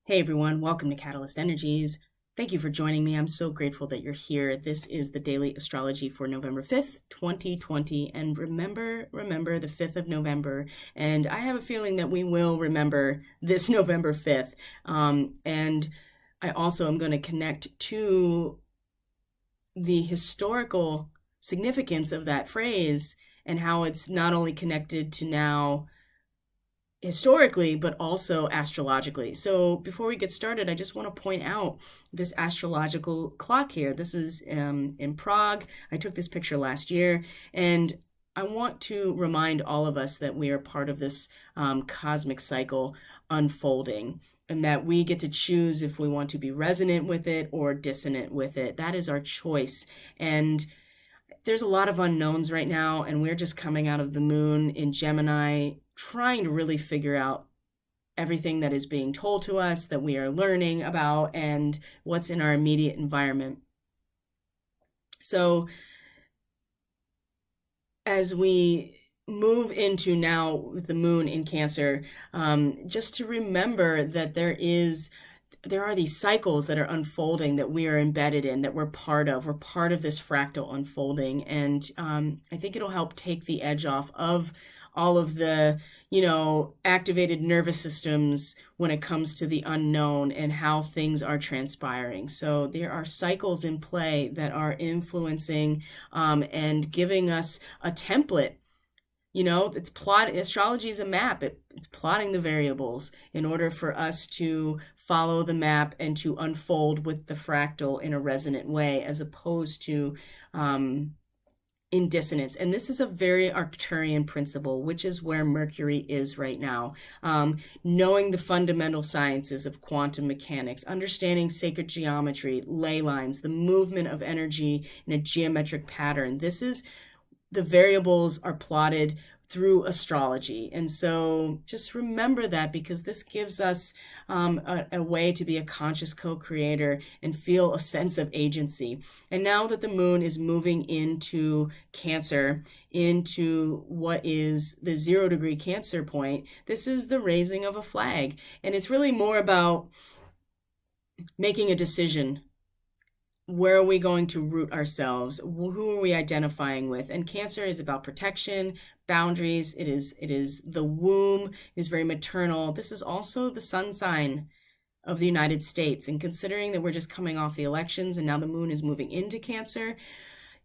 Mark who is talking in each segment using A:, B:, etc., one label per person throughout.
A: Hey everyone, welcome to Catalyst Energies. Thank you for joining me. I'm so grateful that you're here. This is the daily astrology for November 5th, 2020. And remember the 5th of November. And I have a feeling that we will remember this November 5th. And I also am going to connect to the historical significance of that phrase and how it's not only connected to now historically, but also astrologically. So before we get started, I just want to point out this astrological clock here. This is in Prague. I took this picture last year, and I want to remind all of us that we are part of this cosmic cycle unfolding, and that we get to choose if we want to be resonant with it or dissonant with it. That is our choice. And there's a lot of unknowns right now, and we're just coming out of the moon in Gemini, trying to really figure out everything that is being told to us, that we are learning about, and what's in our immediate environment. So as we move into now with the moon in Cancer, just to remember that there are these cycles that are unfolding that we are embedded in, that we're part of. We're part of this fractal unfolding. And I think it'll help take the edge off of all of the, activated nervous systems when it comes to the unknown and how things are transpiring. So there are cycles in play that are influencing and giving us a template. It's astrology is a map. It's plotting the variables in order for us to follow the map and to unfold with the fractal in a resonant way, as opposed to in dissonance. And this is a very Arcturian principle, which is where Mercury is right now. Knowing the fundamental sciences of quantum mechanics, understanding sacred geometry, ley lines, the movement of energy in a geometric pattern. The variables are plotted through astrology. And so just remember that, because this gives us a way to be a conscious co-creator and feel a sense of agency. And now that the moon is moving into Cancer, into what is the 0-degree Cancer point, this is the raising of a flag. And it's really more about making a decision. Where are we going to root ourselves? Who are we identifying with? And Cancer is about protection, boundaries. It is the womb. It is very maternal. This is also the sun sign of the United States. And considering that we're just coming off the elections and now the moon is moving into Cancer,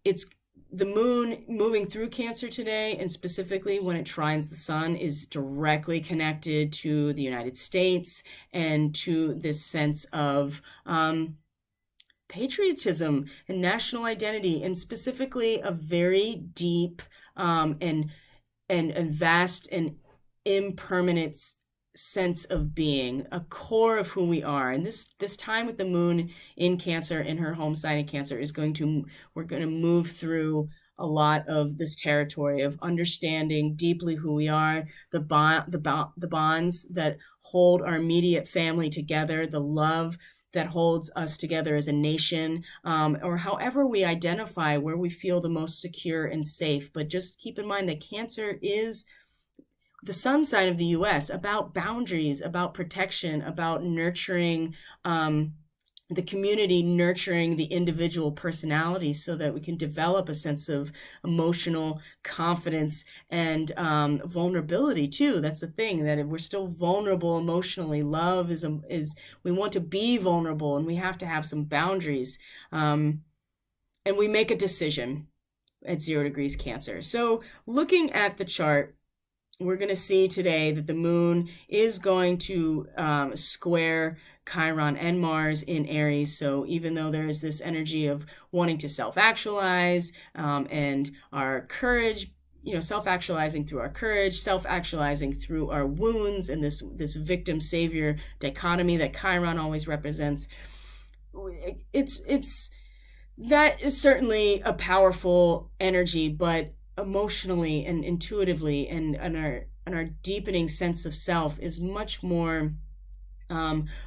A: it's the moon moving through Cancer today, and specifically when it trines the sun, is directly connected to the United States and to this sense of patriotism and national identity, and specifically a very deep and vast and impermanent sense of being, a core of who we are. And this time with the moon in Cancer, in her home sign in Cancer, we're going to move through a lot of this territory of understanding deeply who we are, the bonds that hold our immediate family together, the love that holds us together as a nation, or however we identify where we feel the most secure and safe. But just keep in mind that Cancer is the sun sign of the US, about boundaries, about protection, about nurturing the community, nurturing the individual personality, so that we can develop a sense of emotional confidence and vulnerability too. That's the thing, that if we're still vulnerable emotionally, love is we want to be vulnerable, and we have to have some boundaries. And we make a decision at 0 degrees Cancer. So looking at the chart, we're going to see today that the moon is going to square Chiron and Mars in Aries. So even though there is this energy of wanting to self-actualize and our courage, self-actualizing through our courage, self-actualizing through our wounds, and this victim-savior dichotomy that Chiron always represents, that is certainly a powerful energy, but emotionally and intuitively and our deepening sense of self is much more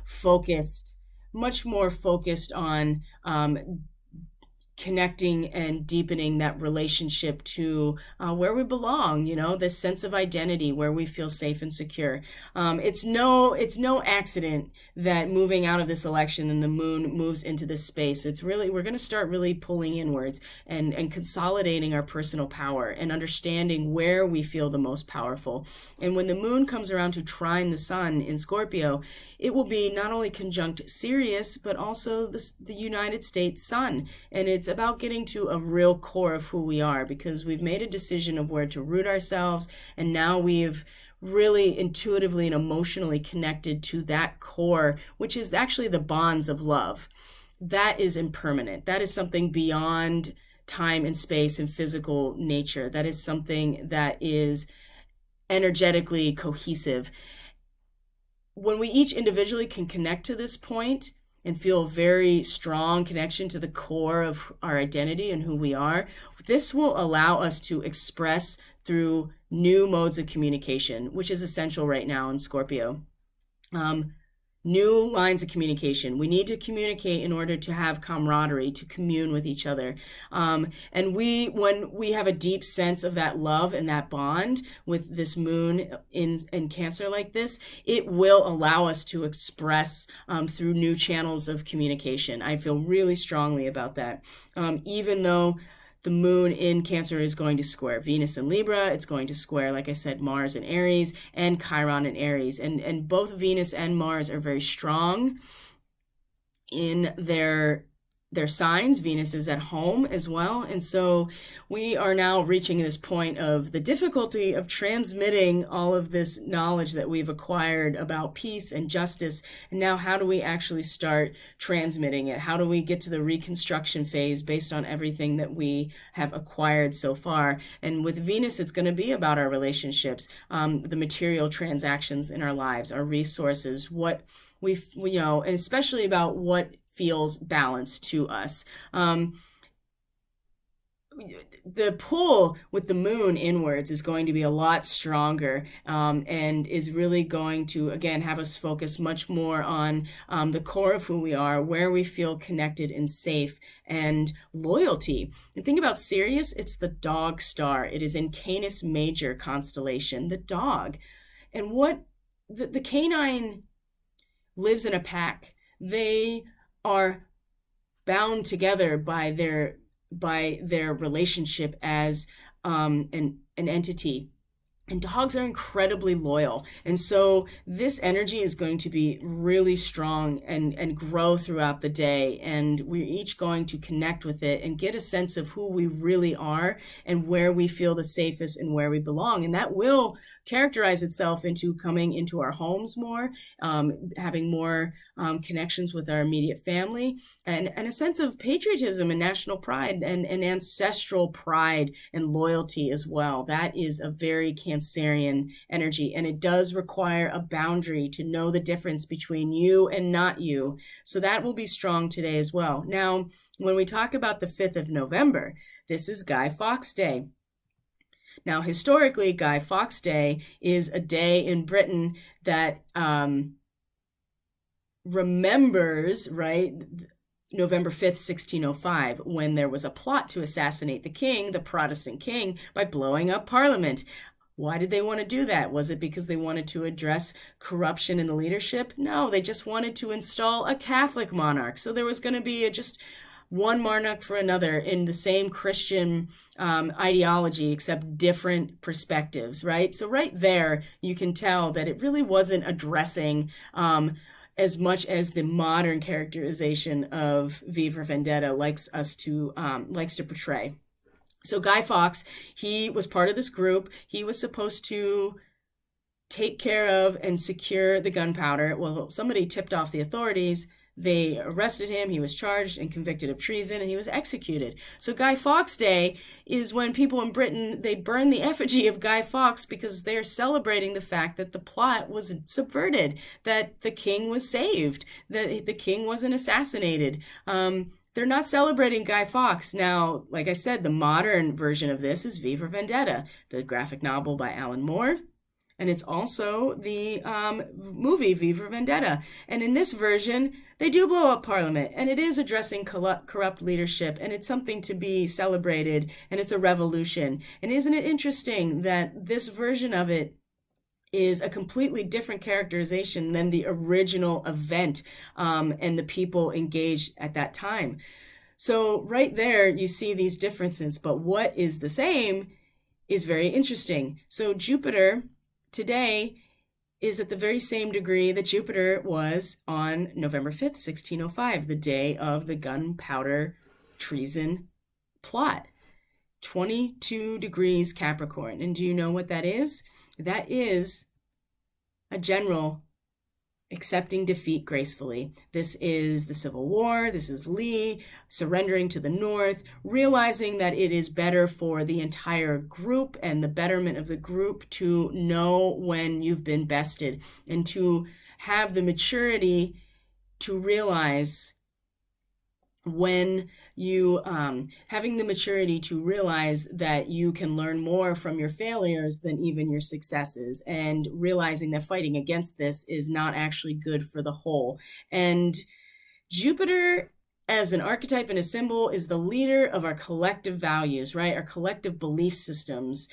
A: focused on connecting and deepening that relationship to where we belong, this sense of identity where we feel safe and secure. It's no accident that moving out of this election and the moon moves into this space. It's really, we're going to start really pulling inwards and consolidating our personal power and understanding where we feel the most powerful. And when the moon comes around to trine the sun in Scorpio, it will be not only conjunct Sirius, but also the United States sun. And it's about getting to a real core of who we are, because we've made a decision of where to root ourselves, and now we've really intuitively and emotionally connected to that core, which is actually the bonds of love. That is impermanent. That is something beyond time and space and physical nature. That is something that is energetically cohesive. When we each individually can connect to this point and feel a very strong connection to the core of our identity and who we are, this will allow us to express through new modes of communication, which is essential right now in Scorpio. New lines of communication. We need to communicate in order to have camaraderie, to commune with each other. And when we have a deep sense of that love and that bond with this moon in Cancer like this, it will allow us to express through new channels of communication. I feel really strongly about that. Even though the moon in Cancer is going to square Venus in Libra. It's going to square, like I said, Mars in Aries and Chiron in Aries. And both Venus and Mars are very strong in their signs. Venus is at home as well. And so we are now reaching this point of the difficulty of transmitting all of this knowledge that we've acquired about peace and justice. And now how do we actually start transmitting it? How do we get to the reconstruction phase based on everything that we have acquired so far? And with Venus, it's going to be about our relationships, the material transactions in our lives, our resources, what we and especially about what feels balanced to us. The pull with the moon inwards is going to be a lot stronger, and is really going to, again, have us focus much more on the core of who we are, where we feel connected and safe, and loyalty. And think about Sirius, it's the dog star. It is in Canis Major constellation, the dog. And what the canine lives in a pack. They are bound together by their relationship as an entity. And dogs are incredibly loyal. And so this energy is going to be really strong and grow throughout the day. And we're each going to connect with it and get a sense of who we really are and where we feel the safest and where we belong. And that will characterize itself into coming into our homes more, having more connections with our immediate family, and a sense of patriotism and national pride and ancestral pride and loyalty as well. That is a very Cancerian energy, and it does require a boundary to know the difference between you and not you. So that will be strong today as well. Now, when we talk about the 5th of November, this is Guy Fawkes Day. Now, historically, Guy Fawkes Day is a day in Britain that remembers, right, November 5th, 1605, when there was a plot to assassinate the king, the Protestant king, by blowing up Parliament. Why did they want to do that? Was it because they wanted to address corruption in the leadership? No, they just wanted to install a Catholic monarch. So there was going to be just one monarch for another in the same Christian ideology, except different perspectives, right? So right there, you can tell that it really wasn't addressing as much as the modern characterization of V for Vendetta likes to portray. So Guy Fawkes, he was part of this group. He was supposed to take care of and secure the gunpowder. Well, somebody tipped off the authorities. They arrested him. He was charged and convicted of treason, and he was executed. So Guy Fawkes Day is when people in Britain, they burn the effigy of Guy Fawkes because they're celebrating the fact that the plot was subverted, that the king was saved, that the king wasn't assassinated. They're not celebrating Guy Fawkes. Now, like I said, the modern version of this is V for Vendetta, the graphic novel by Alan Moore. And it's also the movie V for Vendetta. And in this version, they do blow up Parliament, and it is addressing corrupt leadership, and it's something to be celebrated, and it's a revolution. And isn't it interesting that this version of it is a completely different characterization than the original event and the people engaged at that time? So right there, you see these differences, but what is the same is very interesting. So Jupiter today is at the very same degree that Jupiter was on November 5th, 1605, the day of the gunpowder treason plot. 22 degrees Capricorn. And do you know what that is? That is a general accepting defeat gracefully. This is the Civil War. This is Lee surrendering to the North, realizing that it is better for the entire group and the betterment of the group to know when you've been bested and to have the maturity to realize when you having the maturity to realize that you can learn more from your failures than even your successes, and realizing that fighting against this is not actually good for the whole. And Jupiter as an archetype and a symbol is the leader of our collective values, right? Our collective belief systems.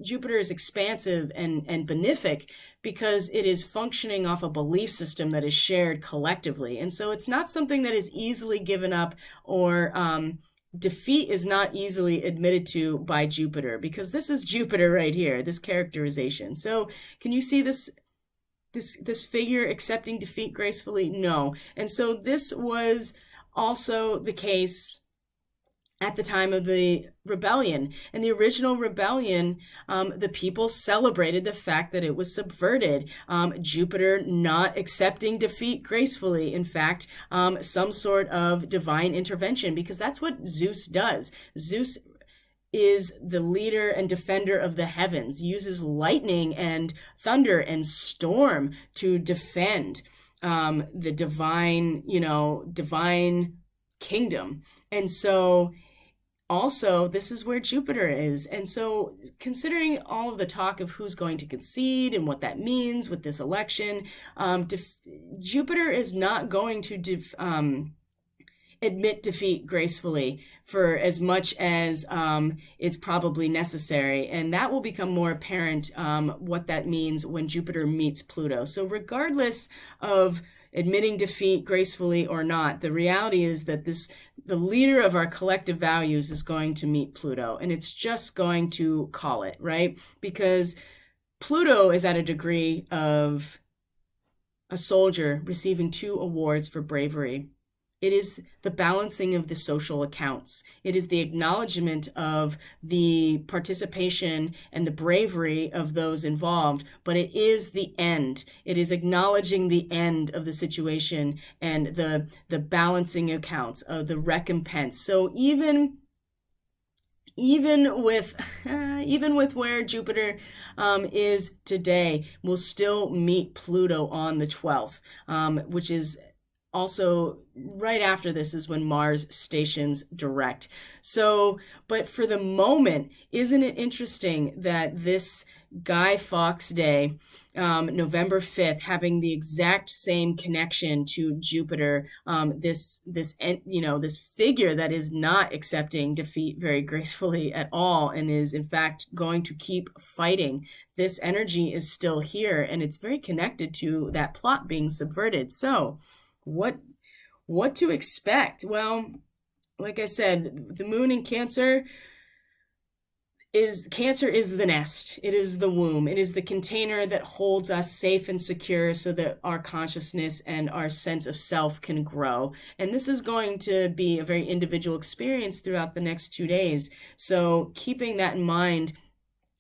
A: Jupiter is expansive and benefic because it is functioning off a belief system that is shared collectively. And so it's not something that is easily given up, or defeat is not easily admitted to by Jupiter, because this is Jupiter right here, this characterization. So can you see this figure accepting defeat gracefully? No. And so this was also the case at the time of the rebellion. And the original rebellion, the people celebrated the fact that it was subverted. Jupiter not accepting defeat gracefully. In fact, some sort of divine intervention, because that's what Zeus does. Zeus is the leader and defender of the heavens, uses lightning and thunder and storm to defend the divine kingdom. And so also, this is where Jupiter is. And so considering all of the talk of who's going to concede and what that means with this election, Jupiter is not going to admit defeat gracefully for as much as it's probably necessary. And that will become more apparent what that means when Jupiter meets Pluto. So regardless of admitting defeat gracefully or not, the reality is that the leader of our collective values is going to meet Pluto, and it's just going to call it, right? Because Pluto is at a degree of a soldier receiving 2 awards for bravery. It is the balancing of the social accounts. It is the acknowledgement of the participation and the bravery of those involved, but it is the end. It is acknowledging the end of the situation and the balancing accounts of the recompense. So even with where Jupiter is today, we'll still meet Pluto on the 12th, which is also right after this is when Mars stations direct. So, but for the moment, isn't it interesting that this Guy Fawkes Day, November 5th, having the exact same connection to Jupiter, this figure that is not accepting defeat very gracefully at all and is in fact going to keep fighting. This energy is still here, and it's very connected to that plot being subverted. So what to expect? Well, like I said, the moon in Cancer is the nest. It is the womb. It is the container that holds us safe and secure so that our consciousness and our sense of self can grow. And this is going to be a very individual experience throughout the next 2 days. So keeping that in mind,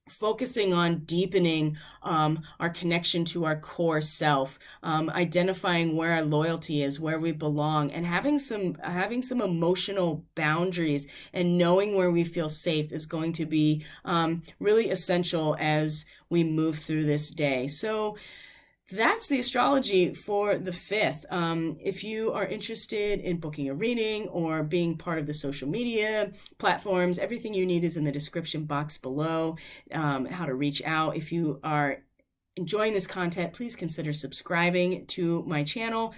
A: focusing on deepening our connection to our core self, identifying where our loyalty is, where we belong, and having some emotional boundaries and knowing where we feel safe is going to be really essential as we move through this day. So That's the astrology for the 5th. If you are interested in booking a reading or being part of the social media platforms, everything you need is in the description box below, how to reach out. If you are enjoying this content, please consider subscribing to my channel